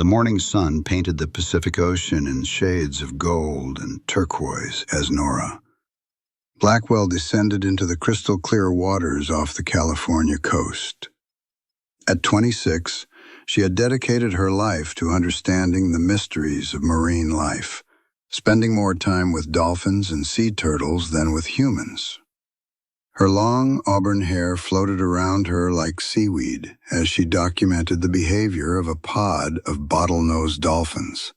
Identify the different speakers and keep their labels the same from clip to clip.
Speaker 1: The morning sun painted the Pacific Ocean in shades of gold and turquoise as Nora Blackwell descended into the crystal-clear waters off the California coast. At 26, she had dedicated her life to understanding the mysteries of marine life, spending more time with dolphins and sea turtles than with humans. Her long auburn hair floated around her like seaweed as she documented the behavior of a pod of bottlenose dolphins,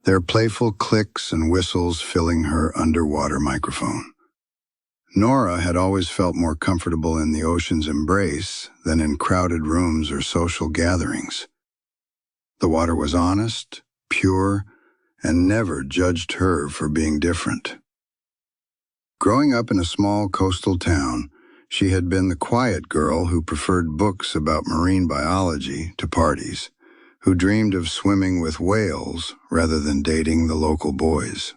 Speaker 1: their playful clicks and whistles filling her underwater microphone. Nora had always felt more comfortable in the ocean's embrace than in crowded rooms or social gatherings. The water was honest, pure, and never judged her for being different. Growing up in a small coastal town, she had been the quiet girl who preferred books about marine biology to parties, who dreamed of swimming with whales rather than dating the local boys.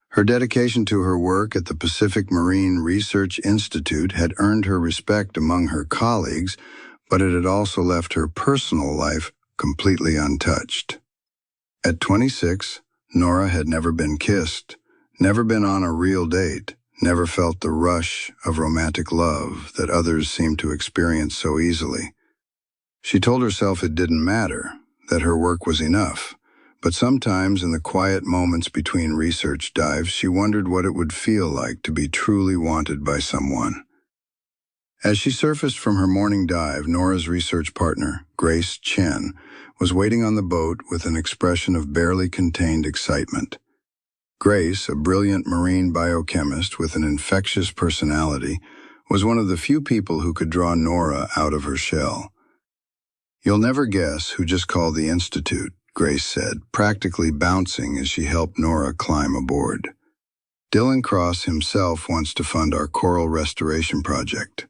Speaker 1: Her dedication to her work at the Pacific Marine Research Institute had earned her respect among her colleagues, but it had also left her personal life completely untouched. At 26, Nora had never been kissed, never been on a real date, never felt the rush of romantic love that others seemed to experience so easily. She told herself it didn't matter, that her work was enough. But sometimes in the quiet moments between research dives, she wondered what it would feel like to be truly wanted by someone. As she surfaced from her morning dive, Nora's research partner, Grace Chen, was waiting on the boat with an expression of barely contained excitement. Grace, a brilliant marine biochemist with an infectious personality, was one of the few people who could draw Nora out of her shell. "You'll never guess who just called the Institute," Grace said, practically bouncing as she helped Nora climb aboard. "Dylan Cross himself wants to fund our coral restoration project."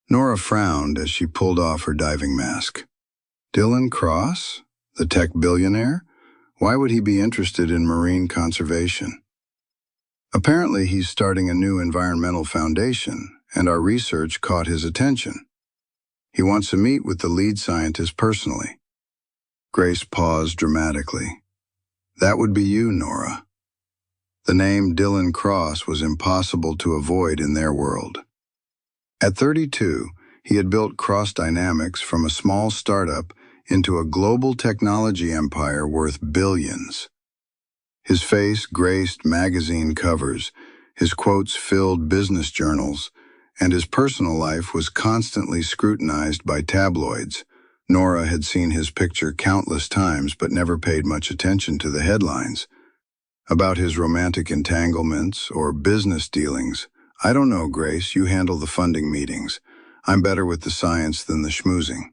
Speaker 1: Nora frowned as she pulled off her diving mask. Dylan Cross? The tech billionaire? Why would he be interested in marine conservation? "Apparently he's starting a new environmental foundation, and our research caught his attention. He wants to meet with the lead scientist personally." Grace paused dramatically. "That would be you, Nora." The name Dylan Cross was impossible to avoid in their world. At 32, he had built Cross Dynamics from a small startup into a global technology empire worth billions. His face graced magazine covers, his quotes filled business journals, and his personal life was constantly scrutinized by tabloids. Nora had seen his picture countless times but never paid much attention to the headlines. About his romantic entanglements or business dealings, "I don't know, Grace, you handle the funding meetings. I'm better with the science than the schmoozing."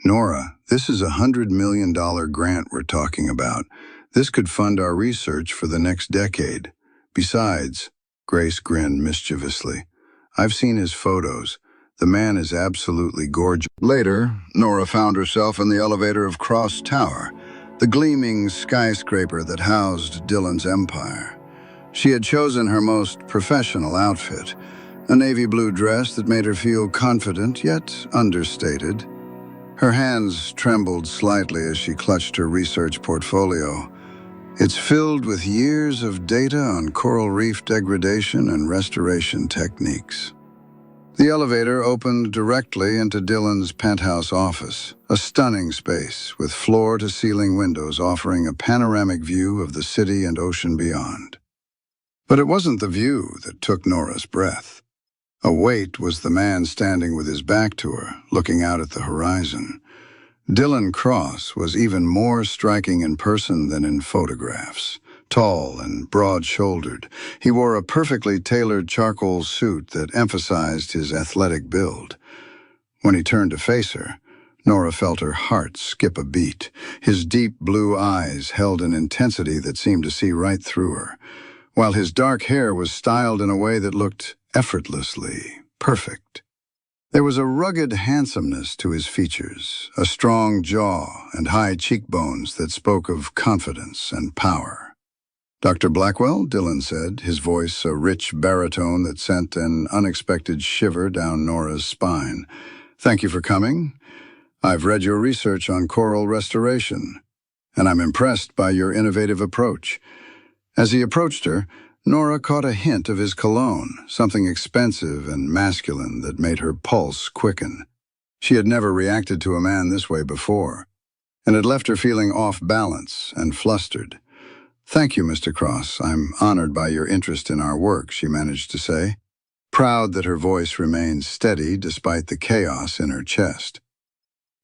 Speaker 1: "Nora, this is a $100 million grant we're talking about. This could fund our research for the next decade. Besides," Grace grinned mischievously, "I've seen his photos. The man is absolutely gorgeous." Later, Nora found herself in the elevator of Cross Tower, the gleaming skyscraper that housed Dylan's empire. She had chosen her most professional outfit, a navy blue dress that made her feel confident yet understated. Her hands trembled slightly as she clutched her research portfolio. It's filled with years of data on coral reef degradation and restoration techniques. The elevator opened directly into Dylan's penthouse office, a stunning space with floor-to-ceiling windows offering a panoramic view of the city and ocean beyond. But it wasn't the view that took Nora's breath. Await was the man standing with his back to her, looking out at the horizon. Dylan Cross was even more striking in person than in photographs. Tall and broad-shouldered, he wore a perfectly tailored charcoal suit that emphasized his athletic build. When he turned to face her, Nora felt her heart skip a beat. His deep blue eyes held an intensity that seemed to see right through her, while his dark hair was styled in a way that looked effortlessly perfect. There was a rugged handsomeness to his features, a strong jaw and high cheekbones that spoke of confidence and power. "Dr. Blackwell," Dylan said, his voice a rich baritone that sent an unexpected shiver down Nora's spine. "Thank you for coming. I've read your research on coral restoration, and I'm impressed by your innovative approach. As he approached her, Nora caught a hint of his cologne, something expensive and masculine that made her pulse quicken. She had never reacted to a man this way before, and it left her feeling off balance and flustered. "Thank you, Mr. Cross. I'm honored by your interest in our work," she managed to say, proud that her voice remained steady despite the chaos in her chest.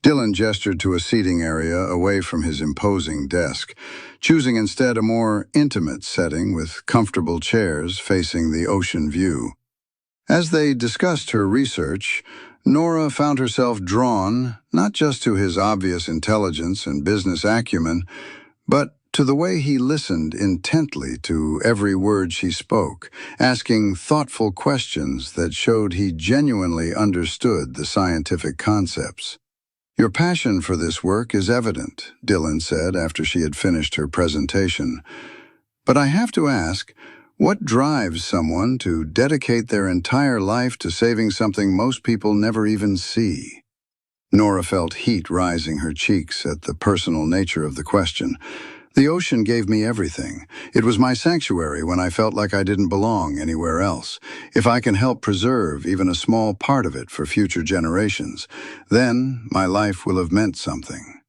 Speaker 1: Dylan gestured to a seating area away from his imposing desk, choosing instead a more intimate setting with comfortable chairs facing the ocean view. As they discussed her research, Nora found herself drawn not just to his obvious intelligence and business acumen, but to the way he listened intently to every word she spoke, asking thoughtful questions that showed he genuinely understood the scientific concepts. "Your passion for this work is evident," Dylan said after she had finished her presentation. "But I have to ask, what drives someone to dedicate their entire life to saving something most people never even see?" Nora felt heat rising her cheeks at the personal nature of the question. "The ocean gave me everything. It was my sanctuary when I felt like I didn't belong anywhere else. If I can help preserve even a small part of it for future generations, then my life will have meant something."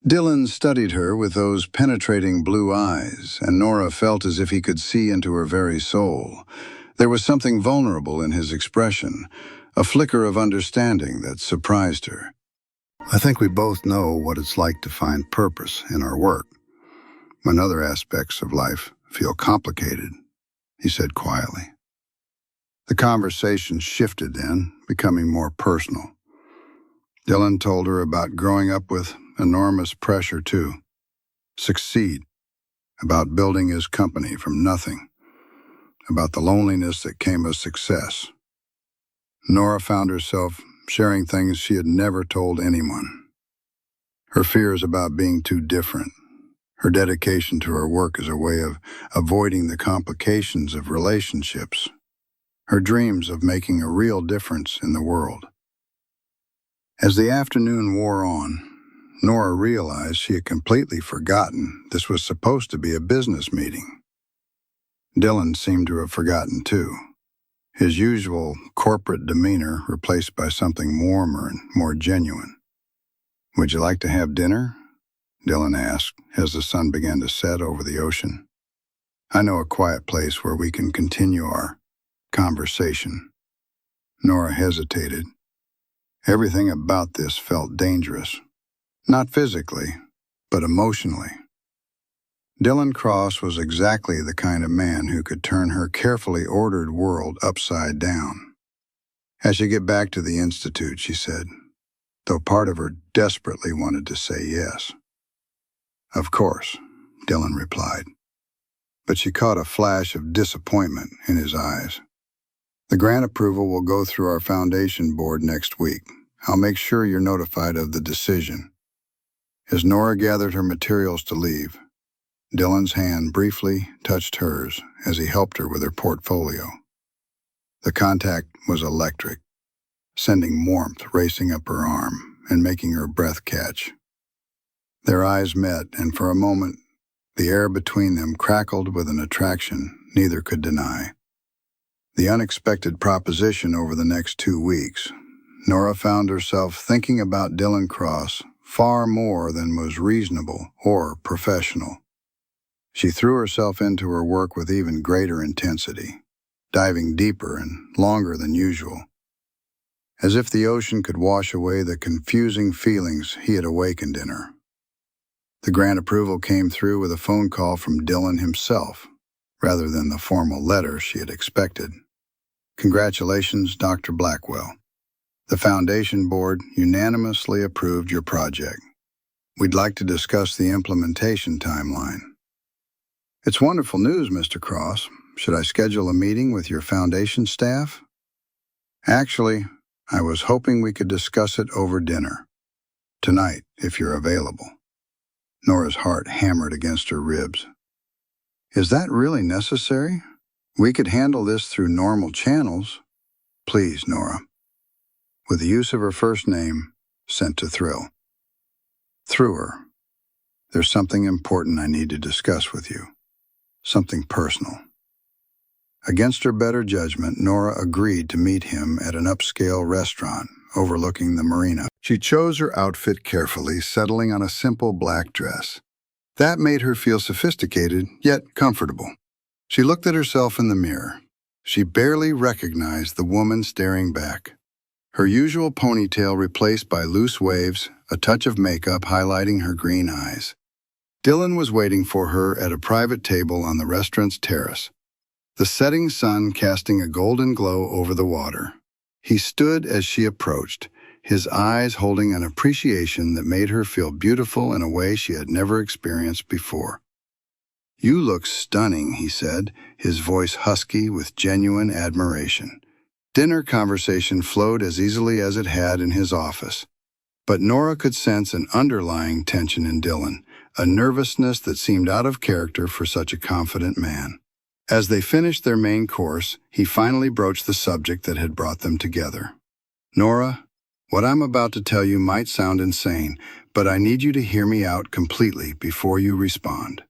Speaker 1: Dylan studied her with those penetrating blue eyes, and Nora felt as if he could see into her very soul. There was something vulnerable in his expression, a flicker of understanding that surprised her. "I think we both know what it's like to find purpose in our work, when other aspects of life feel complicated," he said quietly. The conversation shifted then, becoming more personal. Dylan told her about growing up with enormous pressure to succeed, about building his company from nothing, about the loneliness that came with success. Nora found herself sharing things she had never told anyone. Her fears about being too different, her dedication to her work as a way of avoiding the complications of relationships, her dreams of making a real difference in the world. As the afternoon wore on, Nora realized she had completely forgotten this was supposed to be a business meeting. Dylan seemed to have forgotten too, his usual corporate demeanor replaced by something warmer and more genuine. "Would you like to have dinner?" Dylan asked as the sun began to set over the ocean. "I know a quiet place where we can continue our conversation." Nora hesitated. Everything about this felt dangerous. Not physically, but emotionally. Dylan Cross was exactly the kind of man who could turn her carefully ordered world upside down. "I should get back to the Institute," she said, though part of her desperately wanted to say yes. "Of course," Dylan replied, but she caught a flash of disappointment in his eyes. "The grant approval will go through our foundation board next week. I'll make sure you're notified of the decision." As Nora gathered her materials to leave, Dylan's hand briefly touched hers as he helped her with her portfolio. The contact was electric, sending warmth racing up her arm and making her breath catch. Their eyes met, and for a moment, the air between them crackled with an attraction neither could deny. The unexpected proposition over the next 2 weeks, Nora found herself thinking about Dylan Cross far more than was reasonable or professional. She threw herself into her work with even greater intensity, diving deeper and longer than usual, as if the ocean could wash away the confusing feelings he had awakened in her. The grant approval came through with a phone call from Dylan himself, rather than the formal letter she had expected. "Congratulations, Dr. Blackwell. The Foundation Board unanimously approved your project. We'd like to discuss the implementation timeline." "It's wonderful news, Mr. Cross. Should I schedule a meeting with your foundation staff?" "Actually, I was hoping we could discuss it over dinner. Tonight, if you're available." Nora's heart hammered against her ribs. "Is that really necessary? We could handle this through normal channels." "Please, Nora." With the use of her first name, sent to thrill. Through her. There's something important I need to discuss with you. Something personal. Against her better judgment, Nora agreed to meet him at an upscale restaurant overlooking the marina. She chose her outfit carefully, settling on a simple black dress. That made her feel sophisticated, yet comfortable. She looked at herself in the mirror. She barely recognized the woman staring back. Her usual ponytail replaced by loose waves, a touch of makeup highlighting her green eyes. Dylan was waiting for her at a private table on the restaurant's terrace, the setting sun casting a golden glow over the water. He stood as she approached, his eyes holding an appreciation that made her feel beautiful in a way she had never experienced before. "You look stunning," he said, his voice husky with genuine admiration. Dinner conversation flowed as easily as it had in his office. But Nora could sense an underlying tension in Dylan, a nervousness that seemed out of character for such a confident man. As they finished their main course, he finally broached the subject that had brought them together. "Nora, what I'm about to tell you might sound insane, but I need you to hear me out completely before you respond."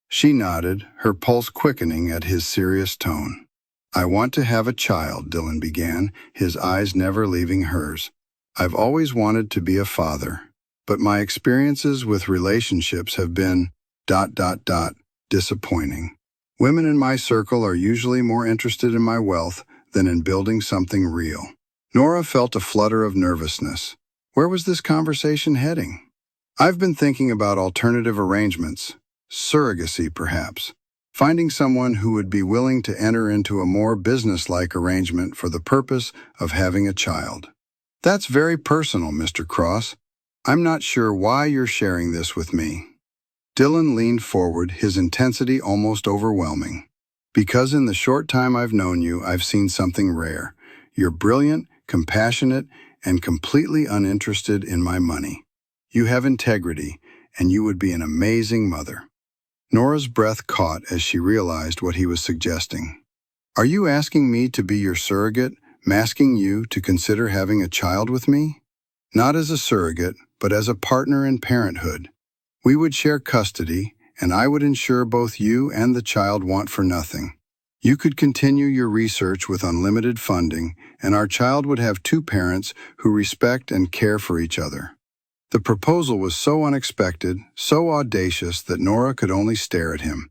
Speaker 1: She nodded, her pulse quickening at his serious tone. "I want to have a child," Dylan began, his eyes never leaving hers. "I've always wanted to be a father, but my experiences with relationships have been ... disappointing. Women in my circle are usually more interested in my wealth than in building something real." Nora felt a flutter of nervousness. Where was this conversation heading? "I've been thinking about alternative arrangements, surrogacy perhaps. Finding someone who would be willing to enter into a more business-like arrangement for the purpose of having a child." "That's very personal, Mr. Cross. I'm not sure why you're sharing this with me." Dylan leaned forward, his intensity almost overwhelming. "Because in the short time I've known you, I've seen something rare. You're brilliant, compassionate, and completely uninterested in my money. You have integrity, and you would be an amazing mother." Nora's breath caught as she realized what he was suggesting. "Are you asking me to be your surrogate, masking you to consider having a child with me?" "Not as a surrogate, but as a partner in parenthood. We would share custody, and I would ensure both you and the child want for nothing. You could continue your research with unlimited funding, and our child would have two parents who respect and care for each other." The proposal was so unexpected, so audacious that Nora could only stare at him.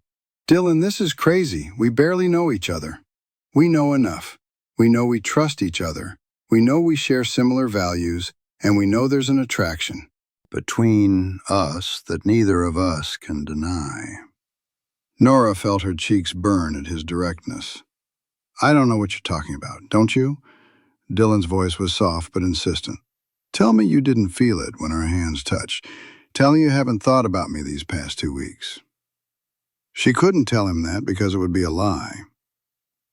Speaker 1: "Dylan, this is crazy. We barely know each other." "We know enough. We know we trust each other. We know we share similar values, and we know there's an attraction between us that neither of us can deny." Nora felt her cheeks burn at his directness. "I don't know what you're talking about, don't you?" Dylan's voice was soft but insistent. "Tell me you didn't feel it when our hands touched. Tell me you haven't thought about me these past 2 weeks." She couldn't tell him that because it would be a lie.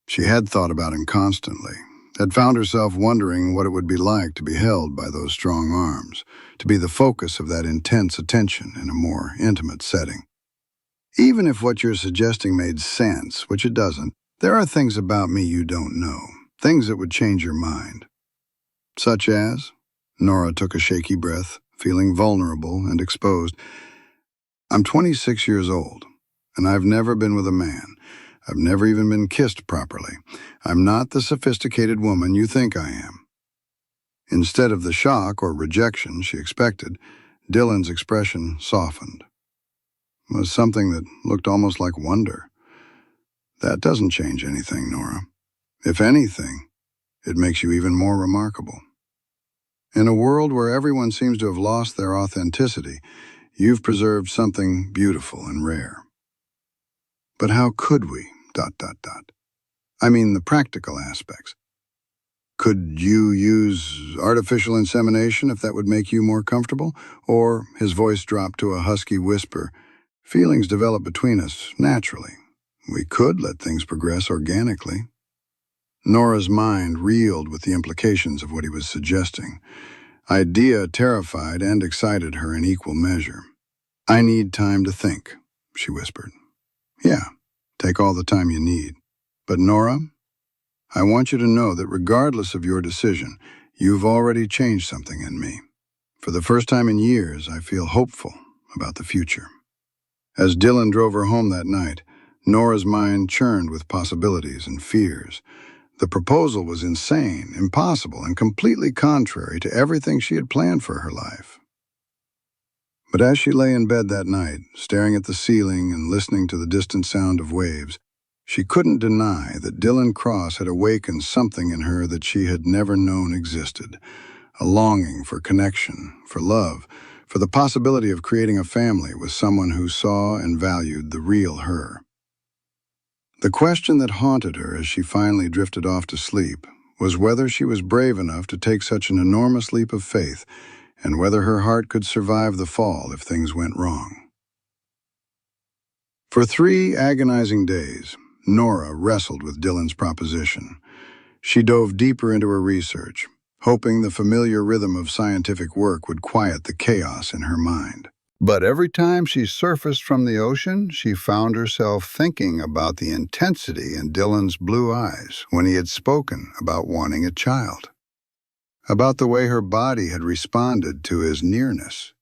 Speaker 1: She had thought about him constantly, had found herself wondering what it would be like to be held by those strong arms, to be the focus of that intense attention in a more intimate setting. "Even if what you're suggesting made sense, which it doesn't, there are things about me you don't know, things that would change your mind." "Such as?" Nora took a shaky breath, feeling vulnerable and exposed. "I'm 26 years old, and I've never been with a man. I've never even been kissed properly. I'm not the sophisticated woman you think I am." Instead of the shock or rejection she expected, Dylan's expression softened. It was something that looked almost like wonder. "That doesn't change anything, Nora. If anything, it makes you even more remarkable. In a world where everyone seems to have lost their authenticity, you've preserved something beautiful and rare." "But how could we, ... I mean the practical aspects. Could you use artificial insemination if that would make you more comfortable?" Or, his voice dropped to a husky whisper, "Feelings develop between us naturally. We could let things progress organically." Nora's mind reeled with the implications of what he was suggesting. Idea terrified and excited her in equal measure. "I need time to think," she whispered. "Yeah, take all the time you need. But Nora, I want you to know that regardless of your decision, you've already changed something in me. For the first time in years, I feel hopeful about the future." As Dylan drove her home that night, Nora's mind churned with possibilities and fears. The proposal was insane, impossible, and completely contrary to everything she had planned for her life. But as she lay in bed that night, staring at the ceiling and listening to the distant sound of waves, she couldn't deny that Dylan Cross had awakened something in her that she had never known existed. A longing for connection, for love, for the possibility of creating a family with someone who saw and valued the real her. The question that haunted her as she finally drifted off to sleep was whether she was brave enough to take such an enormous leap of faith, and whether her heart could survive the fall if things went wrong. For 3 agonizing days, Nora wrestled with Dylan's proposition. She dove deeper into her research, hoping the familiar rhythm of scientific work would quiet the chaos in her mind. But every time she surfaced from the ocean, she found herself thinking about the intensity in Dylan's blue eyes when he had spoken about wanting a child, about the way her body had responded to his nearness,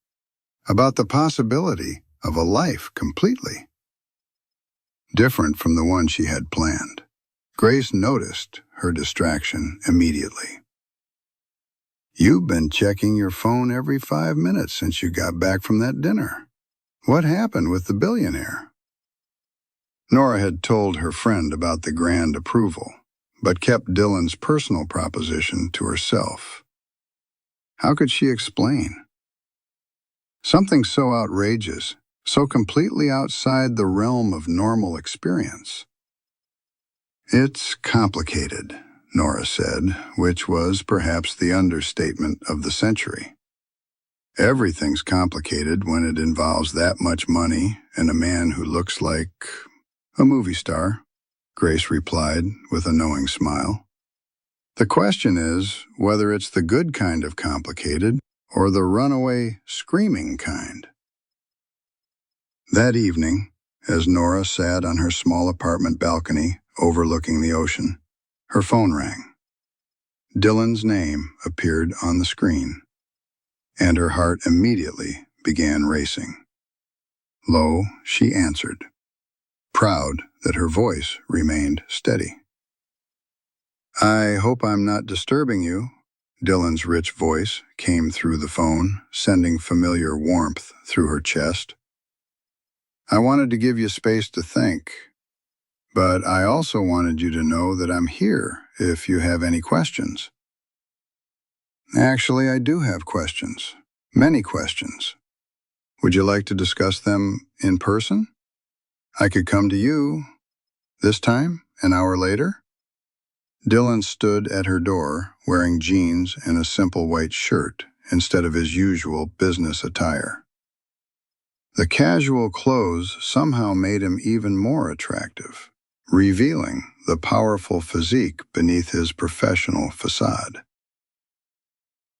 Speaker 1: about the possibility of a life completely different from the one she had planned. Grace noticed her distraction immediately. "You've been checking your phone every 5 minutes since you got back from that dinner. What happened with the billionaire?" Nora had told her friend about the grand approval, but kept Dylan's personal proposition to herself. How could she explain? Something so outrageous, so completely outside the realm of normal experience. "It's complicated," Nora said, which was perhaps the understatement of the century. "Everything's complicated when it involves that much money and a man who looks like a movie star," Grace replied with a knowing smile. "The question is whether it's the good kind of complicated or the runaway, screaming kind." That evening, as Nora sat on her small apartment balcony overlooking the ocean, her phone rang. Dylan's name appeared on the screen, and her heart immediately began racing. Low, she answered, proud that her voice remained steady. "I hope I'm not disturbing you." Dylan's rich voice came through the phone, sending familiar warmth through her chest. "I wanted to give you space to think, but I also wanted you to know that I'm here if you have any questions." "Actually, I do have questions. Many questions. Would you like to discuss them in person? I could come to you this time, an hour later." Dylan stood at her door wearing jeans and a simple white shirt instead of his usual business attire. The casual clothes somehow made him even more attractive, revealing the powerful physique beneath his professional facade.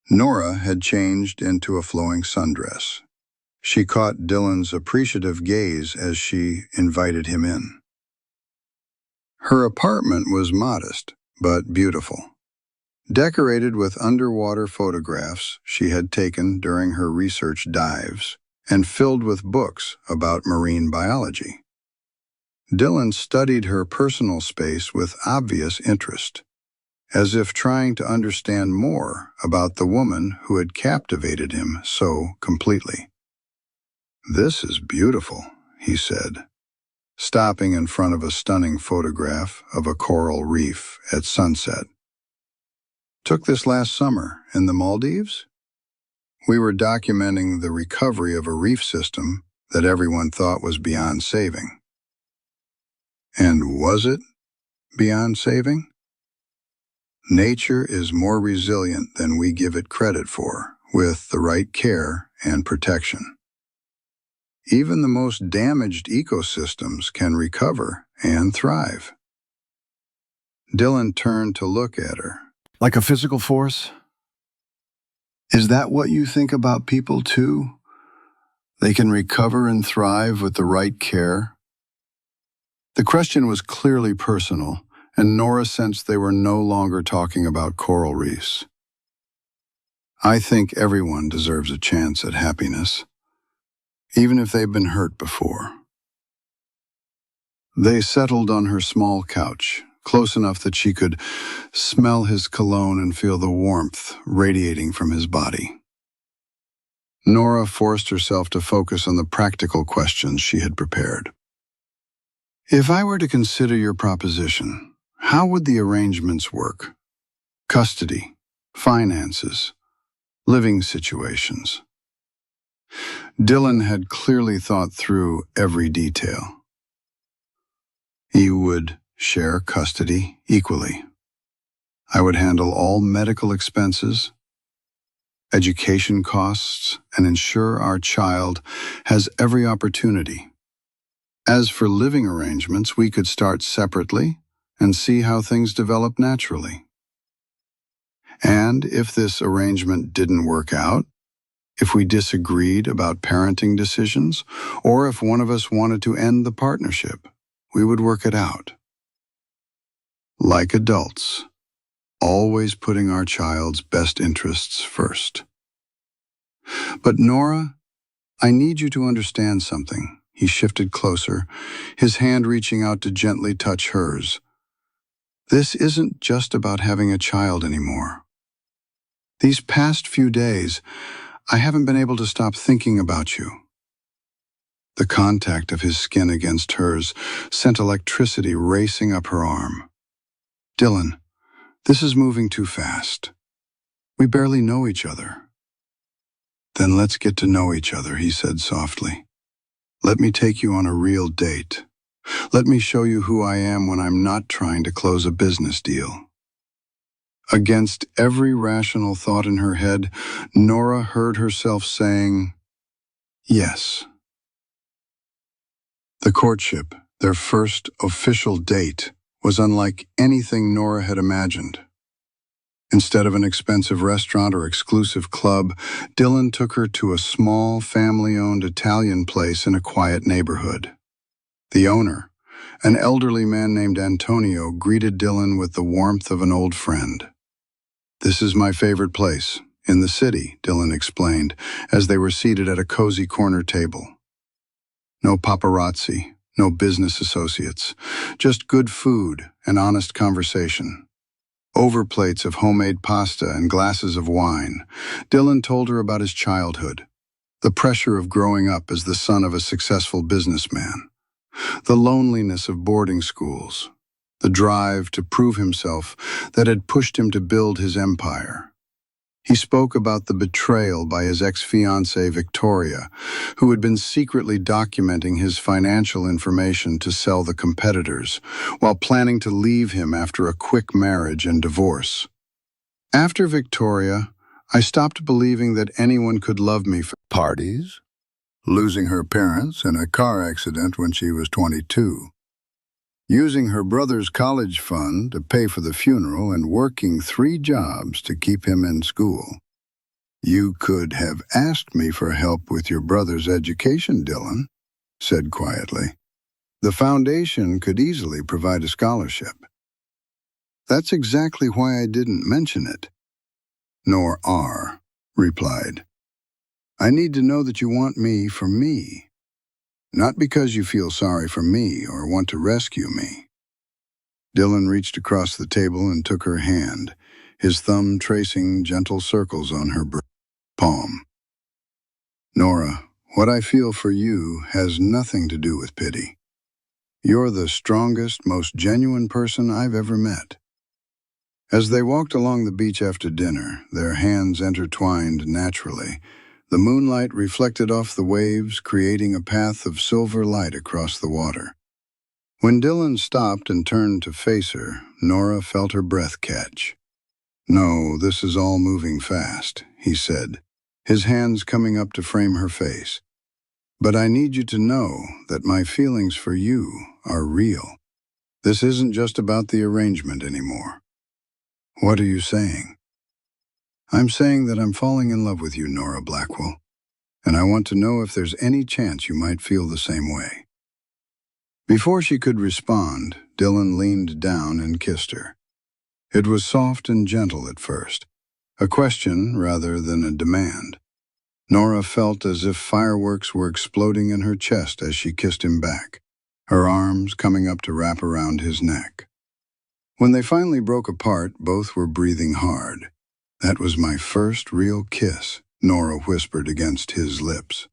Speaker 1: Nora had changed into a flowing sundress. She caught Dylan's appreciative gaze as she invited him in. Her apartment was modest, but beautiful. Decorated with underwater photographs she had taken during her research dives, and filled with books about marine biology. Dylan studied her personal space with obvious interest, as if trying to understand more about the woman who had captivated him so completely. "This is beautiful," he said, stopping in front of a stunning photograph of a coral reef at sunset. "Took this last summer in the Maldives? We were documenting the recovery of a reef system that everyone thought was beyond saving." And was it beyond saving? Nature is more resilient than we give it credit for, with the right care and protection. Even the most damaged ecosystems can recover and thrive. Dylan turned to look at her. "Like a physical force? Is that what you think about people too? They can recover and thrive with the right care?" The question was clearly personal, and Nora sensed they were no longer talking about coral reefs. I think everyone deserves a chance at happiness, even if they've been hurt before. They settled on her small couch, close enough that she could smell his cologne and feel the warmth radiating from his body. Nora forced herself to focus on the practical questions she had prepared. If I were to consider your proposition, how would the arrangements work? Custody, finances, living situations. Dylan had clearly thought through every detail. He would share custody equally. I would handle all medical expenses, education costs, and ensure our child has every opportunity. As for living arrangements, we could start separately and see how things develop naturally. And if this arrangement didn't work out, if we disagreed about parenting decisions, or if one of us wanted to end the partnership, we would work it out. Like adults, always putting our child's best interests first. But Nora, I need you to understand something. He shifted closer, his hand reaching out to gently touch hers. This isn't just about having a child anymore. These past few days, I haven't been able to stop thinking about you. The contact of his skin against hers sent electricity racing up her arm. Dylan, this is moving too fast. We barely know each other. Then let's get to know each other, he said softly. Let me take you on a real date. Let me show you who I am when I'm not trying to close a business deal. Against every rational thought in her head, Nora heard herself saying, yes. The courtship, their first official date, was unlike anything Nora had imagined. Instead of an expensive restaurant or exclusive club, Dylan took her to a small, family-owned Italian place in a quiet neighborhood. The owner, an elderly man named Antonio, greeted Dylan with the warmth of an old friend. This is my favorite place, in the city, Dylan explained, as they were seated at a cozy corner table. No paparazzi, no business associates, just good food and honest conversation. Over plates of homemade pasta and glasses of wine, Dylan told her about his childhood, the pressure of growing up as the son of a successful businessman, the loneliness of boarding schools, the drive to prove himself that had pushed him to build his empire. He spoke about the betrayal by his ex-fiancée Victoria, who had been secretly documenting his financial information to sell the competitors, while planning to leave him after a quick marriage and divorce. After Victoria, I stopped believing that anyone could love me for parties, losing her parents in a car accident when she was 22, using her brother's college fund to pay for the funeral and working 3 jobs to keep him in school. You could have asked me for help with your brother's education, Dylan, said quietly. The foundation could easily provide a scholarship. That's exactly why I didn't mention it. Nor R, replied. I need to know that you want me for me. Not because you feel sorry for me or want to rescue me. Dylan reached across the table and took her hand, his thumb tracing gentle circles on her palm. Nora, what I feel for you has nothing to do with pity. You're the strongest, most genuine person I've ever met. As they walked along the beach after dinner, their hands intertwined naturally, the moonlight reflected off the waves, creating a path of silver light across the water. When Dylan stopped and turned to face her, Nora felt her breath catch. No, this is all moving fast, he said, his hands coming up to frame her face. But I need you to know that my feelings for you are real. This isn't just about the arrangement anymore. What are you saying? I'm saying that I'm falling in love with you, Nora Blackwell, and I want to know if there's any chance you might feel the same way. Before she could respond, Dylan leaned down and kissed her. It was soft and gentle at first, a question rather than a demand. Nora felt as if fireworks were exploding in her chest as she kissed him back, her arms coming up to wrap around his neck. When they finally broke apart, both were breathing hard. "That was my first real kiss," Nora whispered against his lips.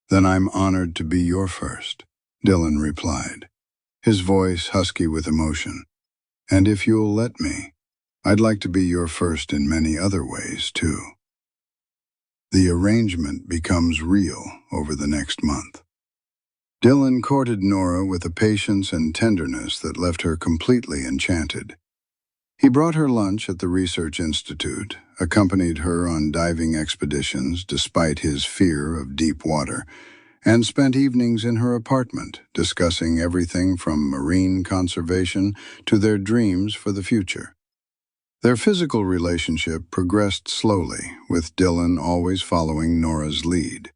Speaker 1: "Then I'm honored to be your first," Dylan replied, his voice husky with emotion. "And if you'll let me, I'd like to be your first in many other ways, too." The arrangement becomes real over the next month. Dylan courted Nora with a patience and tenderness that left her completely enchanted. He brought her lunch at the research institute, accompanied her on diving expeditions despite his fear of deep water, and spent evenings in her apartment discussing everything from marine conservation to their dreams for the future. Their physical relationship progressed slowly, with Dylan always following Nora's lead.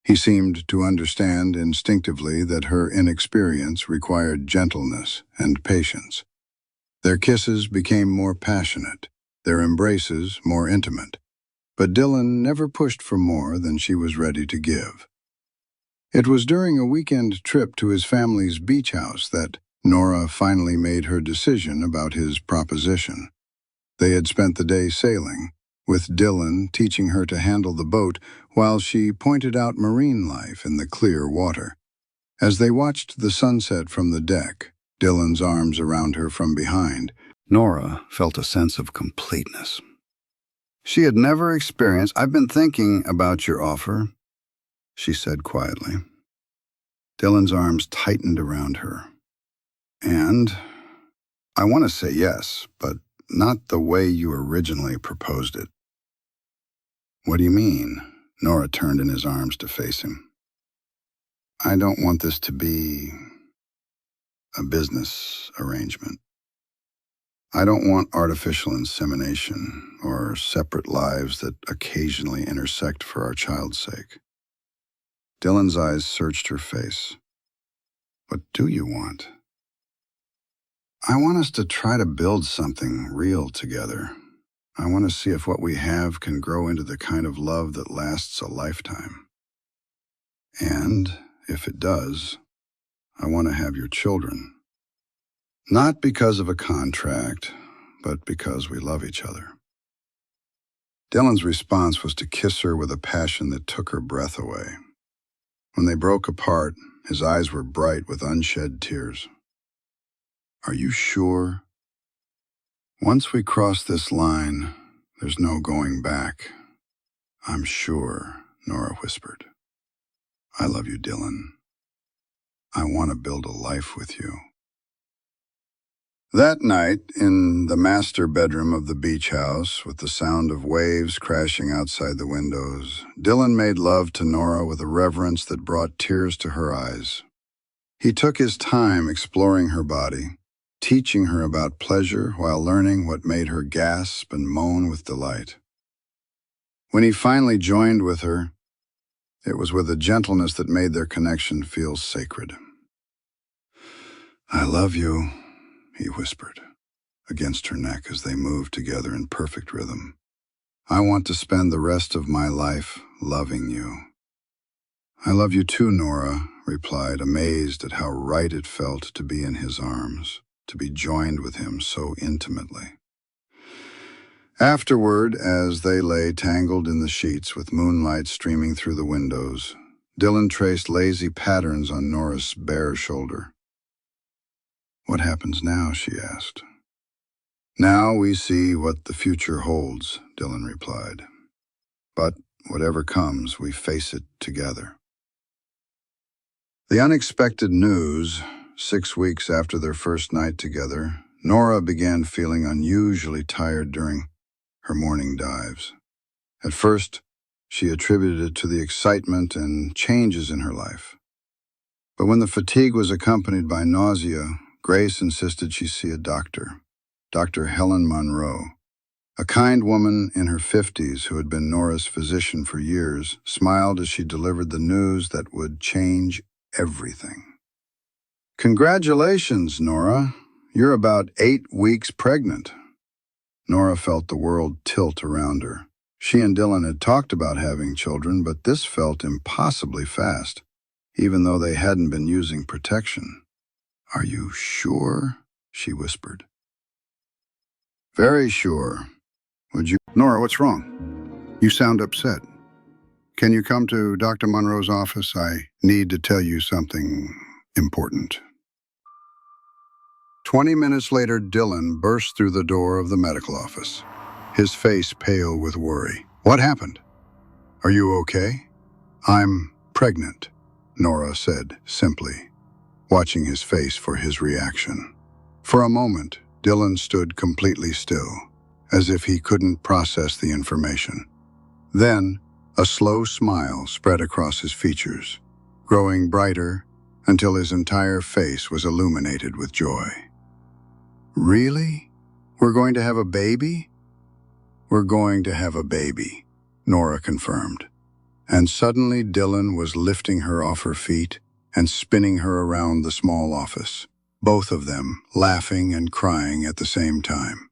Speaker 1: He seemed to understand instinctively that her inexperience required gentleness and patience. Their kisses became more passionate, their embraces more intimate, but Dylan never pushed for more than she was ready to give. It was during a weekend trip to his family's beach house that Nora finally made her decision about his proposition. They had spent the day sailing, with Dylan teaching her to handle the boat while she pointed out marine life in the clear water. As they watched the sunset from the deck, Dylan's arms around her from behind, Nora felt a sense of completeness. She had never experienced. "I've been thinking about your offer," she said quietly. Dylan's arms tightened around her. "And I want to say yes, but not the way you originally proposed it." "What do you mean?" Nora turned in his arms to face him. "I don't want this to be a business arrangement. I don't want artificial insemination or separate lives that occasionally intersect for our child's sake." Dylan's eyes searched her face. "What do you want?" "I want us to try to build something real together. I want to see if what we have can grow into the kind of love that lasts a lifetime. And if it does, I want to have your children. Not because of a contract, but because we love each other." Dylan's response was to kiss her with a passion that took her breath away. When they broke apart, his eyes were bright with unshed tears. "Are you sure?" "Once we cross this line, there's no going back." "I'm sure," Nora whispered. "I love you, Dylan. I want to build a life with you." That night, in the master bedroom of the beach house, with the sound of waves crashing outside the windows, Dylan made love to Nora with a reverence that brought tears to her eyes. He took his time exploring her body, teaching her about pleasure while learning what made her gasp and moan with delight. When he finally joined with her, it was with a gentleness that made their connection feel sacred. "I love you," he whispered, against her neck as they moved together in perfect rhythm. "I want to spend the rest of my life loving you." "I love you too," Nora replied, amazed at how right it felt to be in his arms, to be joined with him so intimately. Afterward, as they lay tangled in the sheets with moonlight streaming through the windows, Dylan traced lazy patterns on Nora's bare shoulder. "What happens now?" she asked. "Now we see what the future holds," Dylan replied. "But whatever comes, we face it together." The unexpected news, 6 weeks after their first night together, Nora began feeling unusually tired during her morning dives. At first, she attributed it to the excitement and changes in her life. But when the fatigue was accompanied by nausea, Grace insisted she see a doctor, Dr. Helen Monroe. A kind woman in her 50s who had been Nora's physician for years smiled as she delivered the news that would change everything. "Congratulations, Nora. You're about 8 weeks pregnant." Nora felt the world tilt around her. She and Dylan had talked about having children, but this felt impossibly fast, even though they hadn't been using protection. "Are you sure?" she whispered. "Very sure. Would you—" "Nora, what's wrong? You sound upset. Can you come to Dr. Monroe's office? I need to tell you something important." 20 minutes later, Dylan burst through the door of the medical office, his face pale with worry. "What happened? Are you okay?" "I'm pregnant," Nora said simply, watching his face for his reaction. For a moment, Dylan stood completely still, as if he couldn't process the information. Then, a slow smile spread across his features, growing brighter until his entire face was illuminated with joy. "Really? We're going to have a baby?" "We're going to have a baby," Nora confirmed. And suddenly Dylan was lifting her off her feet and spinning her around the small office, both of them laughing and crying at the same time.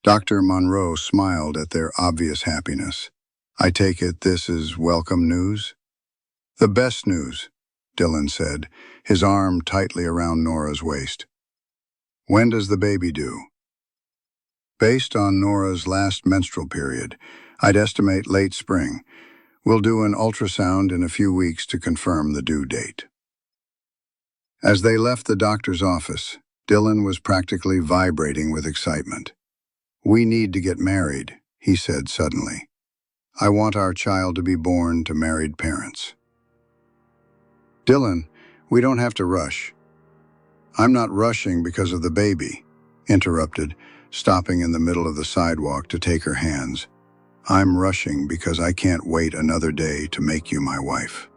Speaker 1: Dr. Monroe smiled at their obvious happiness. "I take it this is welcome news?" "The best news," Dylan said, his arm tightly around Nora's waist. "When does the baby due?" "Based on Nora's last menstrual period, I'd estimate late spring. We'll do an ultrasound in a few weeks to confirm the due date." As they left the doctor's office, Dylan was practically vibrating with excitement. "We need to get married," he said suddenly. "I want our child to be born to married parents." "Dylan, we don't have to rush." "I'm not rushing because of the baby," interrupted, stopping in the middle of the sidewalk to take her hands. "I'm rushing because I can't wait another day to make you my wife."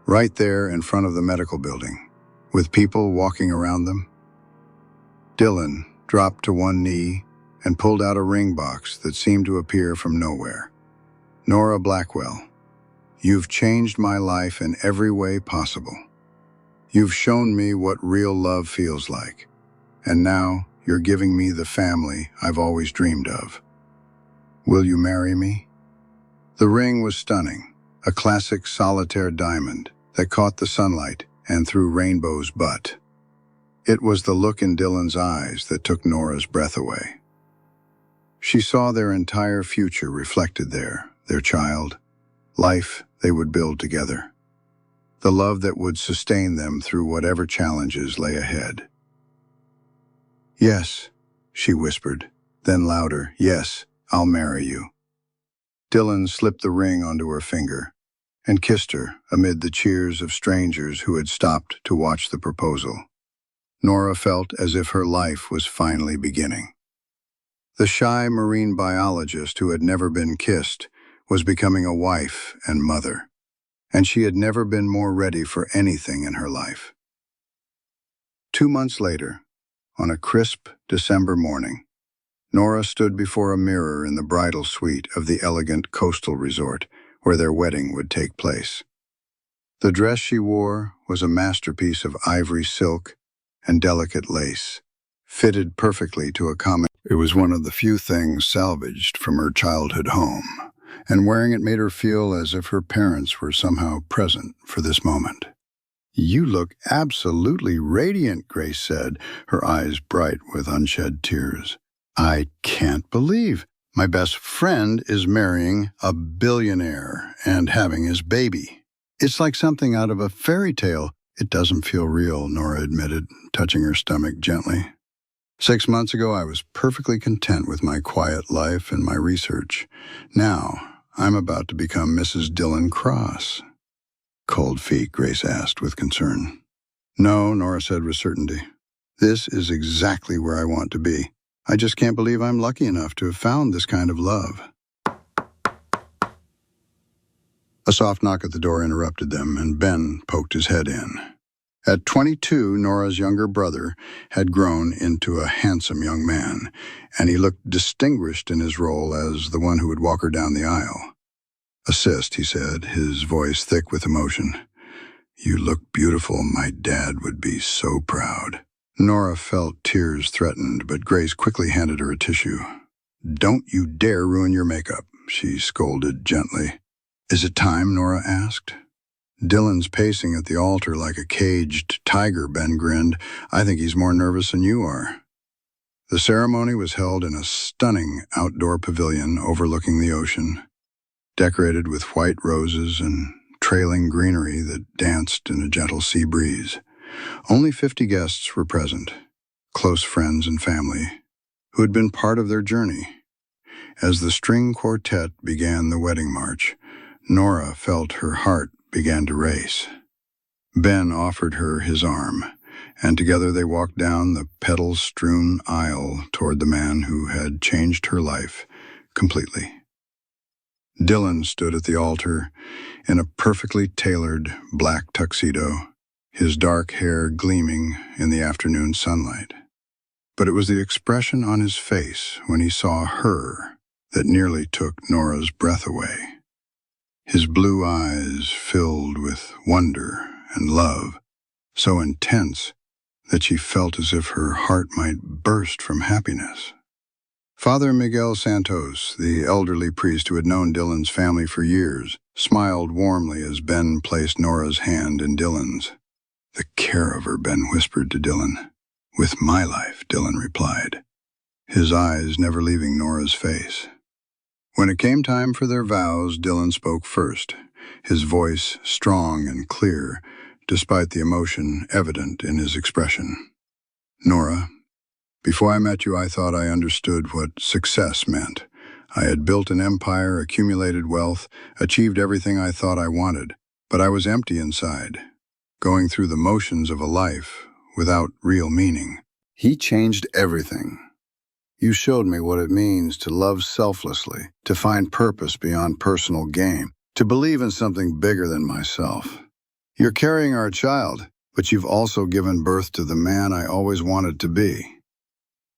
Speaker 1: Right there in front of the medical building, with people walking around them, Dylan dropped to one knee and pulled out a ring box that seemed to appear from nowhere. "Nora Blackwell, you've changed my life in every way possible. You've shown me what real love feels like, and now you're giving me the family I've always dreamed of. Will you marry me?" The ring was stunning, a classic solitaire diamond that caught the sunlight and threw rainbows but. It was the look in Dylan's eyes that took Nora's breath away. She saw their entire future reflected there, their child, life they would build together, the love that would sustain them through whatever challenges lay ahead. "Yes," she whispered, then louder, "Yes, I'll marry you." Dylan slipped the ring onto her finger and kissed her amid the cheers of strangers who had stopped to watch the proposal. Nora felt as if her life was finally beginning. The shy marine biologist who had never been kissed was becoming a wife and mother, and she had never been more ready for anything in her life. 2 months later, on a crisp December morning, Nora stood before a mirror in the bridal suite of the elegant coastal resort where their wedding would take place. The dress she wore was a masterpiece of ivory silk and delicate lace, fitted perfectly to accommodate. It was one of the few things salvaged from her childhood home, and wearing it made her feel as if her parents were somehow present for this moment. "You look absolutely radiant," Grace said, her eyes bright with unshed tears. "I can't believe my best friend is marrying a billionaire and having his baby. It's like something out of a fairy tale." "It doesn't feel real," Nora admitted, touching her stomach gently. 6 months ago, I was perfectly content with my quiet life and my research. Now, I'm about to become Mrs. Dylan Cross." "Cold feet?" Grace asked with concern. "No," Nora said with certainty. "This is exactly where I want to be. I just can't believe I'm lucky enough to have found this kind of love." A soft knock at the door interrupted them, and Ben poked his head in. At 22, Nora's younger brother had grown into a handsome young man, and he looked distinguished in his role as the one who would walk her down the aisle. "Assist," he said, his voice thick with emotion. "You look beautiful. My dad would be so proud." Nora felt tears threatened, but Grace quickly handed her a tissue. "Don't you dare ruin your makeup," she scolded gently. "Is it time?" Nora asked. "Dylan's pacing at the altar like a caged tiger," Ben grinned. "I think he's more nervous than you are." The ceremony was held in a stunning outdoor pavilion overlooking the ocean, decorated with white roses and trailing greenery that danced in a gentle sea breeze. Only 50 guests were present, close friends and family, who had been part of their journey. As the string quartet began the wedding march, Nora felt her heart began to race. Ben offered her his arm, and together they walked down the petal-strewn aisle toward the man who had changed her life completely. Dylan stood at the altar in a perfectly tailored black tuxedo, his dark hair gleaming in the afternoon sunlight. But it was the expression on his face when he saw her that nearly took Nora's breath away. His blue eyes filled with wonder and love, so intense that she felt as if her heart might burst from happiness. Father Miguel Santos, the elderly priest who had known Dylan's family for years, smiled warmly as Ben placed Nora's hand in Dylan's. "The care of her," Ben whispered to Dylan. "With my life," Dylan replied, his eyes never leaving Nora's face. When it came time for their vows, Dylan spoke first, his voice strong and clear, despite the emotion evident in his expression. "Nora, before I met you, I thought I understood what success meant. I had built an empire, accumulated wealth, achieved everything I thought I wanted, but I was empty inside, going through the motions of a life without real meaning. He changed everything. You showed me what it means to love selflessly, to find purpose beyond personal gain, to believe in something bigger than myself. You're carrying our child, but you've also given birth to the man I always wanted to be.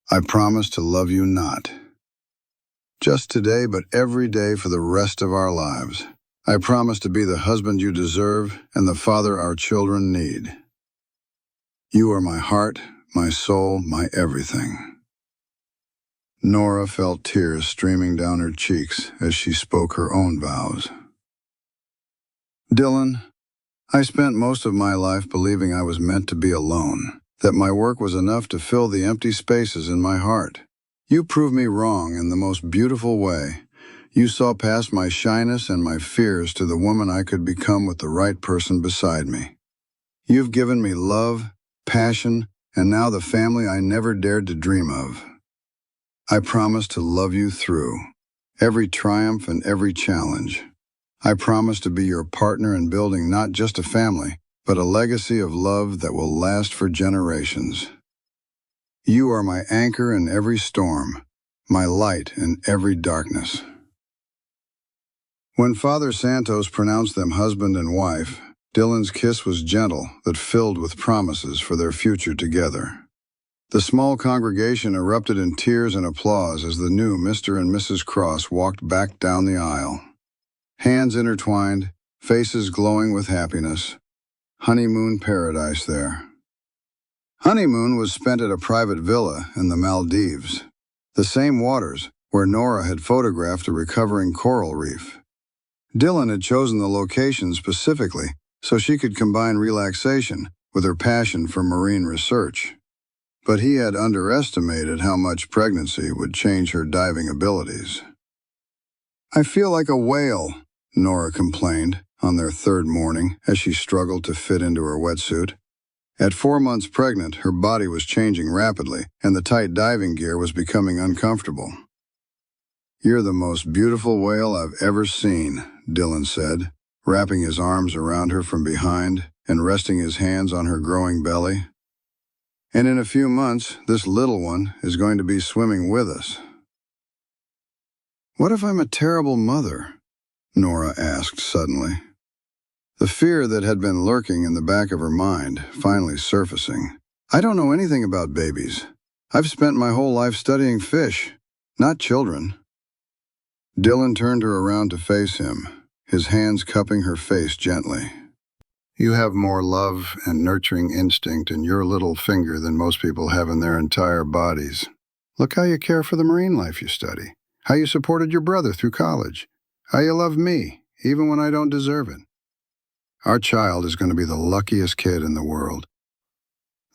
Speaker 1: I promise to love you not just today, but every day for the rest of our lives. I promise to be the husband you deserve and the father our children need. You are my heart, my soul, my everything." Nora felt tears streaming down her cheeks as she spoke her own vows. "Dylan, I spent most of my life believing I was meant to be alone, that my work was enough to fill the empty spaces in my heart. You proved me wrong in the most beautiful way. You saw past my shyness and my fears to the woman I could become with the right person beside me. You've given me love, passion, and now the family I never dared to dream of. I promise to love you through every triumph and every challenge. I promise to be your partner in building not just a family, but a legacy of love that will last for generations. You are my anchor in every storm, my light in every darkness." When Father Santos pronounced them husband and wife, Dylan's kiss was gentle, but filled with promises for their future together. The small congregation erupted in tears and applause as the new Mr. and Mrs. Cross walked back down the aisle. Hands intertwined, faces glowing with happiness. Honeymoon paradise there. Honeymoon was spent at a private villa in the Maldives, the same waters where Nora had photographed a recovering coral reef. Dylan had chosen the location specifically so she could combine relaxation with her passion for marine research. But he had underestimated how much pregnancy would change her diving abilities. "I feel like a whale," Nora complained on their third morning as she struggled to fit into her wetsuit. At 4 months pregnant, her body was changing rapidly, and the tight diving gear was becoming uncomfortable. "You're the most beautiful whale I've ever seen," Dylan said, wrapping his arms around her from behind and resting his hands on her growing belly. "And in a few months, this little one is going to be swimming with us." "What if I'm a terrible mother?" Nora asked suddenly, the fear that had been lurking in the back of her mind finally surfacing. "I don't know anything about babies. I've spent my whole life studying fish, not children." Dylan turned her around to face him, his hands cupping her face gently. You have more love and nurturing instinct in your little finger than most people have in their entire bodies. Look how you care for the marine life you study, how you supported your brother through college, how you love me, even when I don't deserve it. Our child is going to be the luckiest kid in the world.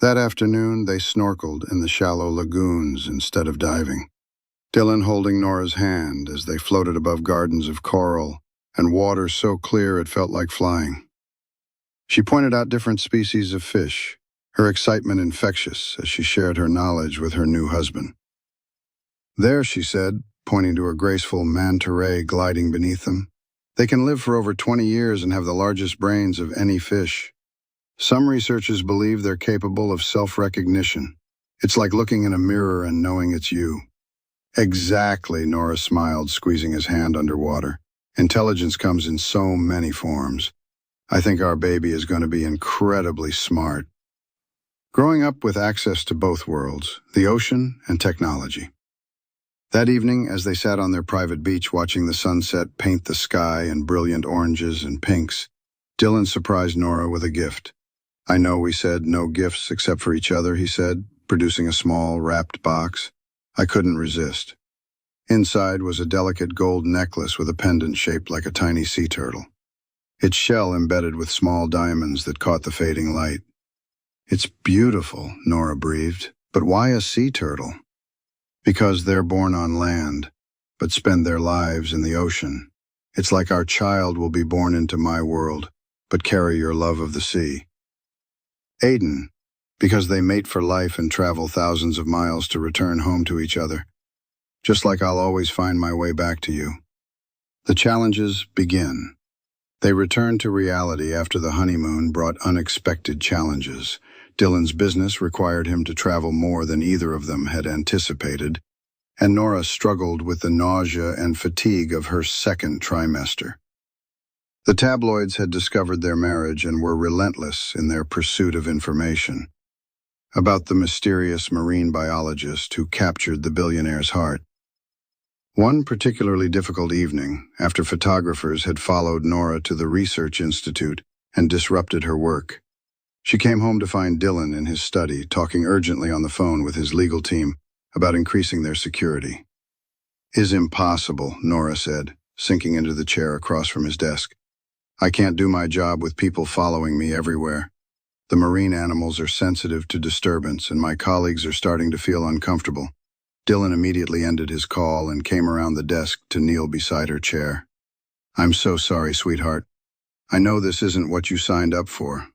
Speaker 1: That afternoon, they snorkeled in the shallow lagoons instead of diving, Dylan holding Nora's hand as they floated above gardens of coral and water so clear it felt like flying. She pointed out different species of fish, her excitement infectious as she shared her knowledge with her new husband. There, she said, pointing to a graceful manta ray gliding beneath them, they can live for over 20 years and have the largest brains of any fish. Some researchers believe they're capable of self-recognition. It's like looking in a mirror and knowing it's you. Exactly, Nora smiled, squeezing his hand underwater. Intelligence comes in so many forms. I think our baby is going to be incredibly smart. Growing up with access to both worlds, the ocean and technology. That evening, as they sat on their private beach watching the sunset paint the sky in brilliant oranges and pinks, Dylan surprised Nora with a gift. I know we said no gifts except for each other, he said, producing a small, wrapped box. I couldn't resist. Inside was a delicate gold necklace with a pendant shaped like a tiny sea turtle, its shell embedded with small diamonds that caught the fading light. It's beautiful, Nora breathed, but why a sea turtle? Because they're born on land, but spend their lives in the ocean. It's like our child will be born into my world, but carry your love of the sea. Aiden, because they mate for life and travel thousands of miles to return home to each other. Just like I'll always find my way back to you. The challenges begin. They return to reality after the honeymoon brought unexpected challenges. Dylan's business required him to travel more than either of them had anticipated, and Nora struggled with the nausea and fatigue of her second trimester. The tabloids had discovered their marriage and were relentless in their pursuit of information about the mysterious marine biologist who captured the billionaire's heart. One particularly difficult evening, after photographers had followed Nora to the research institute and disrupted her work, she came home to find Dylan in his study, talking urgently on the phone with his legal team about increasing their security. "Is impossible," Nora said, sinking into the chair across from his desk. "I can't do my job with people following me everywhere. The marine animals are sensitive to disturbance, and my colleagues are starting to feel uncomfortable." Dylan immediately ended his call and came around the desk to kneel beside her chair. "I'm so sorry, sweetheart. I know this isn't what you signed up for."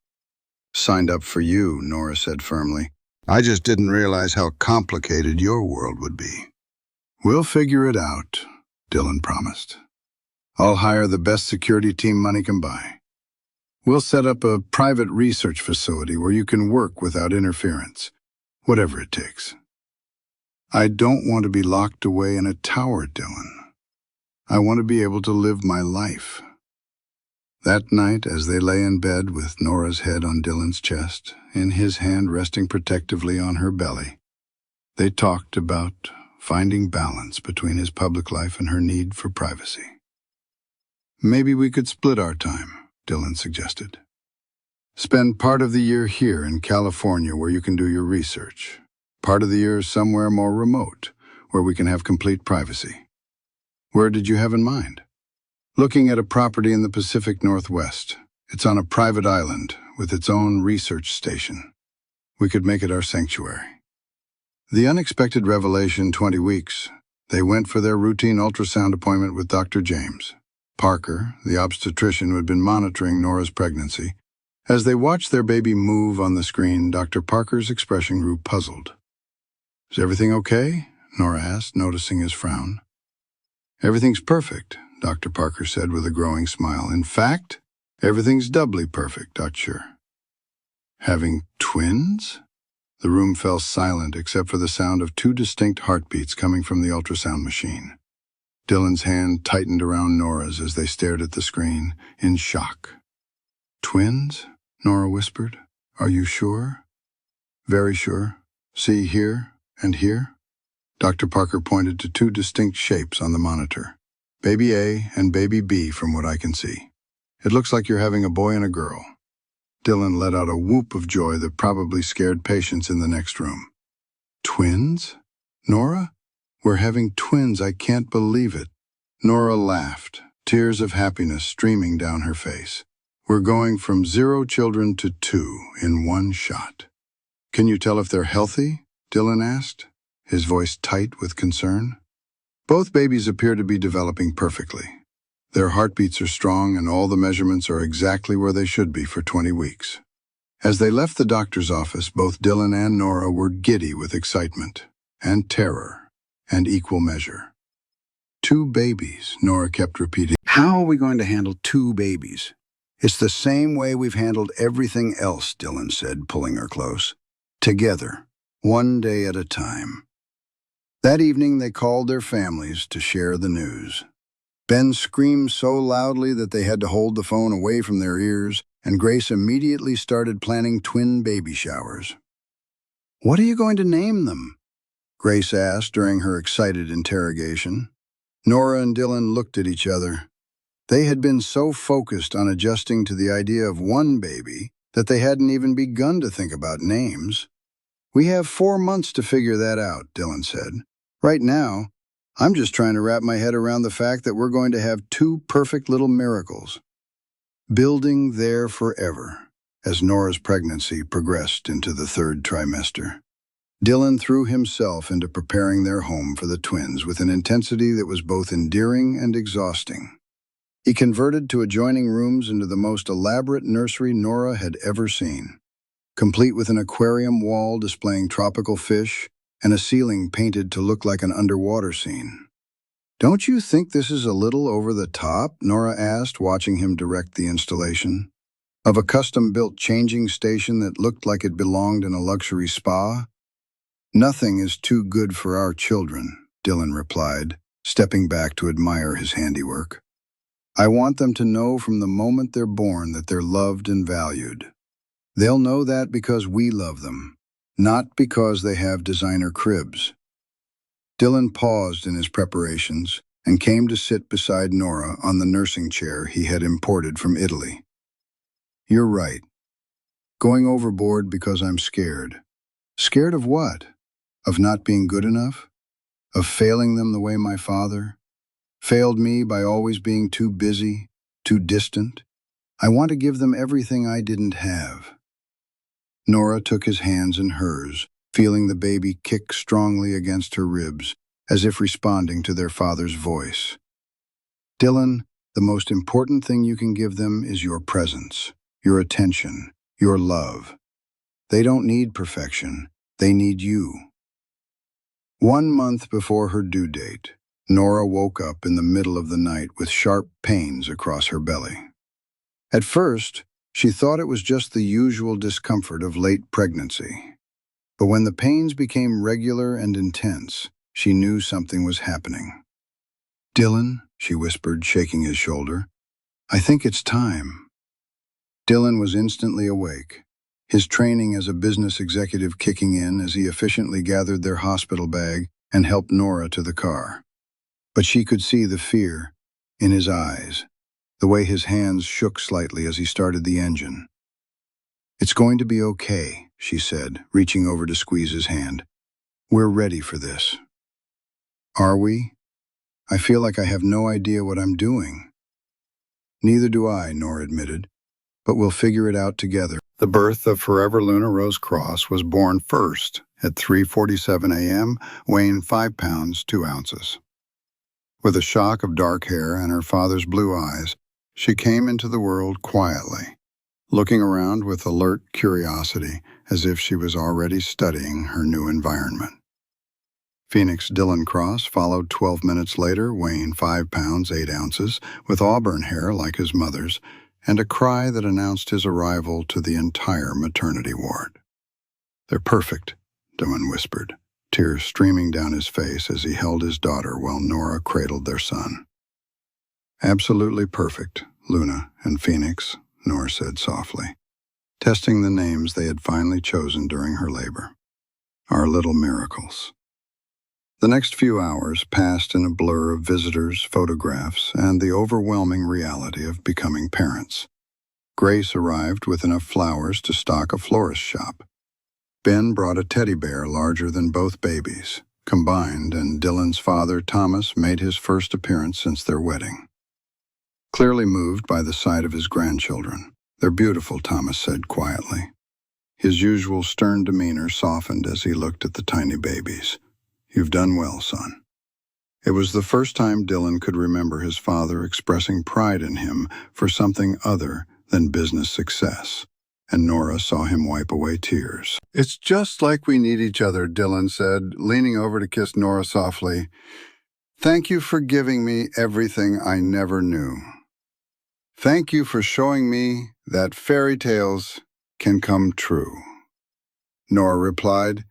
Speaker 1: "Signed up for you," Nora said firmly. "I just didn't realize how complicated your world would be." "We'll figure it out," Dylan promised. "I'll hire the best security team money can buy. We'll set up a private research facility where you can work without interference, whatever it takes. I don't want to be locked away in a tower, Dylan. I want to be able to live my life." That night, as they lay in bed with Nora's head on Dylan's chest, and his hand resting protectively on her belly, they talked about finding balance between his public life and her need for privacy. "Maybe we could split our time," Dylan suggested. "Spend part of the year here in California where you can do your research. Part of the year somewhere more remote, where we can have complete privacy." "Where did you have in mind?" "Looking at a property in the Pacific Northwest. It's on a private island with its own research station. We could make it our sanctuary." The unexpected revelation: 20 weeks. They went for their routine ultrasound appointment with Dr. James. Parker, the obstetrician who had been monitoring Nora's pregnancy. As they watched their baby move on the screen, Dr. Parker's expression grew puzzled. "Is everything okay?" Nora asked, noticing his frown. "Everything's perfect," Dr. Parker said with a growing smile. "In fact, everything's doubly perfect, Dr. Having twins?" The room fell silent except for the sound of 2 distinct heartbeats coming from the ultrasound machine. Dylan's hand tightened around Nora's as they stared at the screen, in shock. "Twins?" Nora whispered. "Are you sure?" "Very sure. See here and here?" Dr. Parker pointed to 2 distinct shapes on the monitor. "Baby A and baby B from what I can see. It looks like you're having a boy and a girl." Dylan let out a whoop of joy that probably scared patients in the next room. Twins? Nora? We're having twins, I can't believe it. Nora laughed, tears of happiness streaming down her face. We're going from 0 children to 2 in one shot. Can you tell if they're healthy? Dylan asked, his voice tight with concern. Both babies appear to be developing perfectly. Their heartbeats are strong and all the measurements are exactly where they should be for 20 weeks. As they left the doctor's office, both Dylan and Nora were giddy with excitement and terror and equal measure. 2 babies, Nora kept repeating. How are we going to handle 2 babies? It's the same way we've handled everything else, Dylan said, pulling her close. Together, one day at a time. That evening, they called their families to share the news. Ben screamed so loudly that they had to hold the phone away from their ears, and Grace immediately started planning twin baby showers. What are you going to name them? Grace asked during her excited interrogation. Nora and Dylan looked at each other. They had been so focused on adjusting to the idea of one baby that they hadn't even begun to think about names. We have 4 months to figure that out, Dylan said. Right now, I'm just trying to wrap my head around the fact that we're going to have 2 perfect little miracles. Building there forever, as Nora's pregnancy progressed into the 3rd trimester. Dylan threw himself into preparing their home for the twins with an intensity that was both endearing and exhausting. He converted to adjoining rooms into the most elaborate nursery Nora had ever seen, complete with an aquarium wall displaying tropical fish and a ceiling painted to look like an underwater scene. Don't you think this is a little over the top? Nora asked, watching him direct the installation. Of a custom-built changing station that looked like it belonged in a luxury spa? Nothing is too good for our children, Dylan replied, stepping back to admire his handiwork. I want them to know from the moment they're born that they're loved and valued. They'll know that because we love them, not because they have designer cribs. Dylan paused in his preparations and came to sit beside Nora on the nursing chair he had imported from Italy. You're right. Going overboard because I'm scared. Scared of what? Of not being good enough? Of failing them the way my father failed me by always being too busy, too distant? I want to give them everything I didn't have. Nora took his hands in hers, feeling the baby kick strongly against her ribs, as if responding to their father's voice. Dylan, the most important thing you can give them is your presence, your attention, your love. They don't need perfection, they need you. 1 month before her due date, Nora woke up in the middle of the night with sharp pains across her belly. At first, she thought it was just the usual discomfort of late pregnancy. But when the pains became regular and intense, she knew something was happening. Dylan, she whispered, shaking his shoulder, I think it's time. Dylan was instantly awake, his training as a business executive kicking in as he efficiently gathered their hospital bag and helped Nora to the car. But she could see the fear in his eyes, the way his hands shook slightly as he started the engine. It's going to be okay, she said, reaching over to squeeze his hand. We're ready for this. Are we? I feel like I have no idea what I'm doing. Neither do I, Nora admitted, but we'll figure it out together. The birth of Forever Luna Rose Cross was born first at 3:47 a.m., weighing 5 pounds, 2 ounces. With a shock of dark hair and her father's blue eyes, she came into the world quietly, looking around with alert curiosity as if she was already studying her new environment. Phoenix Dylan Cross followed 12 minutes later, weighing 5 pounds, 8 ounces, with auburn hair like his mother's, and a cry that announced his arrival to the entire maternity ward. They're perfect, Dylan whispered, tears streaming down his face as he held his daughter while Nora cradled their son. Absolutely perfect, Luna and Phoenix, Nora said softly, testing the names they had finally chosen during her labor. Our little miracles. The next few hours passed in a blur of visitors, photographs, and the overwhelming reality of becoming parents. Grace arrived with enough flowers to stock a florist shop. Ben brought a teddy bear larger than both babies. Combined, and Dylan's father, Thomas, made his first appearance since their wedding. Clearly moved by the sight of his grandchildren. "They're beautiful," Thomas said quietly. His usual stern demeanor softened as he looked at the tiny babies. "You've done well, son." It was the first time Dylan could remember his father expressing pride in him for something other than business success, and Nora saw him wipe away tears. "It's just like we need each other," Dylan said, leaning over to kiss Nora softly. "Thank you for giving me everything I never knew. Thank you for showing me that fairy tales can come true." Nora replied.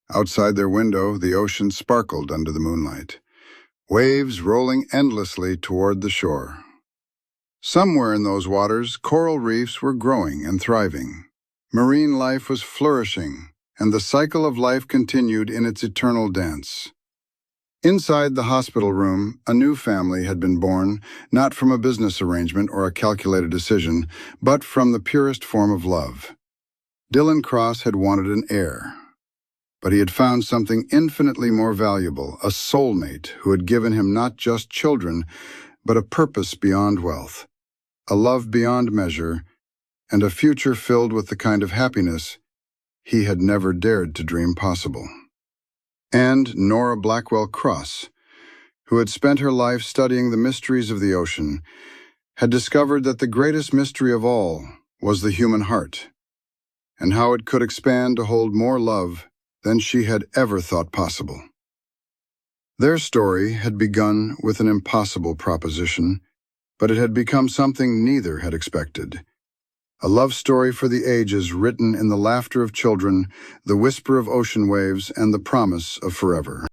Speaker 1: Outside their window, the ocean sparkled under the moonlight, waves rolling endlessly toward the shore. Somewhere in those waters, coral reefs were growing and thriving. Marine life was flourishing, and the cycle of life continued in its eternal dance. Inside the hospital room, a new family had been born, not from a business arrangement or a calculated decision, but from the purest form of love. Dylan Cross had wanted an heir, but he had found something infinitely more valuable, a soulmate who had given him not just children, but a purpose beyond wealth, a love beyond measure, and a future filled with the kind of happiness he had never dared to dream possible. And Nora Blackwell Cross, who had spent her life studying the mysteries of the ocean, had discovered that the greatest mystery of all was the human heart, and how it could expand to hold more love than she had ever thought possible. Their story had begun with an impossible proposition, but it had become something neither had expected. A love story for the ages written in the laughter of children, the whisper of ocean waves, and the promise of forever.